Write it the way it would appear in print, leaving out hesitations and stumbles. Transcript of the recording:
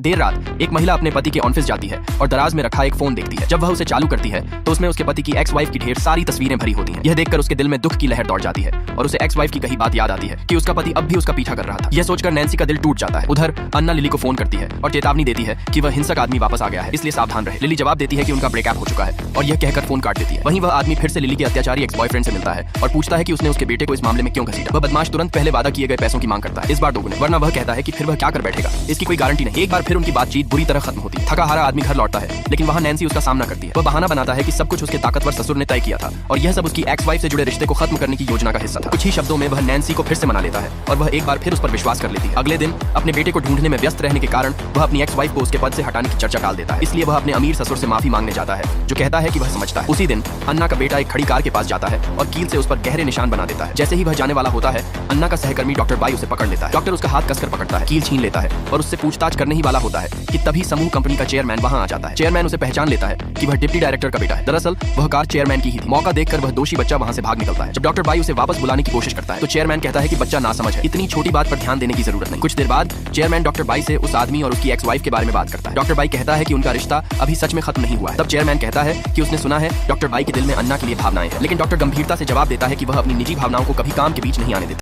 देर रात एक महिला अपने पति के ऑफिस जाती है और दराज में रखा एक फोन देखती है। जब वह उसे चालू करती है तो उसमें उसके पति की एक्स वाइफ की ढेर सारी तस्वीरें भरी होती हैं। यह देखकर उसके दिल में दुख की लहर दौड़ जाती है और उसे एक्स वाइफ की कही बात याद आती है कि उसका पति अब भी उसका पीछा कर रहा था। यह सोचकर नैन्सी का दिल टूट जाता है। उधर अन्ना लिली को फोन करती है और चेतावनी देती है कि वह हिंसक आदमी वापस आ गया है, इसलिए सावधान रहे। लिली जवाब देती है कि उनका ब्रेकअप हो चुका है और यह कहकर फोन काट देती है। वहीं वह आदमी फिर से लिली के अत्याचारी एक्स बॉयफ्रेंड से मिलता है और पूछता है कि उसने उसके बेटे को इस मामले में क्यों घसीटा। वह बदमाश तुरंत पहले वादा किए गए पैसों की मांग करता है, इस बार दोगुने, वरना वह कहता है कि फिर वह क्या कर बैठेगा, इसकी कोई गारंटी नहीं। एक बार फिर उनकी बातचीत बुरी तरह खत्म होती है। थका हारा आदमी घर लौटता है, लेकिन वहाँ नैन्सी उसका सामना करती है। वह बहाना बनाता है कि सब कुछ उसके ताकतवर ससुर ने तय किया था और यह सब उसकी एक्स वाइफ से जुड़े रिश्ते को खत्म करने की योजना का हिस्सा था। कुछ ही शब्दों में वह नैन्सी को फिर से मना लेता है और वह एक बार फिर उस पर विश्वास कर लेती है। अगले दिन अपने बेटे को ढूंढने में व्यस्त रहने के कारण वह अपनी एक्स वाइफ को उसके पद से हटाने की चर्चा टाल देता है, इसलिए वह अपने अमीर ससुर से माफी मांगने जाता है, जो कहता है कि वह समझता है। उसी दिन अन्ना का बेटा एक खड़ी कार के पास जाता है और कील से उस पर गहरे निशान बना देता है। जैसे ही वह जाने वाला होता है, अन्ना का सहकर्मी डॉक्टर बाई उसे पकड़ लेता है। डॉक्टर उसका हाथ कसकर पकड़ता है, कील छीन लेता है और उससे पूछताछ करने ही वाला होता है कि तभी समूह कंपनी का चेयरमैन वहां आ जाता है। चेयरमैन उसे पहचान लेता है कि वह डिप्टी डायरेक्टर का बेटा है। दरअसल वह कार चेयरमैन की ही थी। मौका देखकर वह दोषी बच्चा वहां से भाग निकलता है। जब डॉक्टर बाई उसे वापस बुलाने की कोशिश करता है तो चेयरमैन कहता है कि बच्चा नासमझ है, इतनी छोटी बात पर ध्यान देने की जरूरत नहीं। कुछ देर बाद चेयरमैन डॉक्टर बाई से उस आदमी और उसकी एक्स वाइफ के बारे में बात करता है। डॉक्टर बाई कहता है कि उनका रिश्ता अभी सच में खत्म नहीं हुआ है। तब चेयरमैन कहता है कि उसने सुना है डॉक्टर बाई के दिल में अन्ना के लिए भावनाएं हैं, लेकिन डॉक्टर गंभीरता से जवाब देता है कि वह अपनी निजी भावनाओं को कभी काम के बीच नहीं आने देता।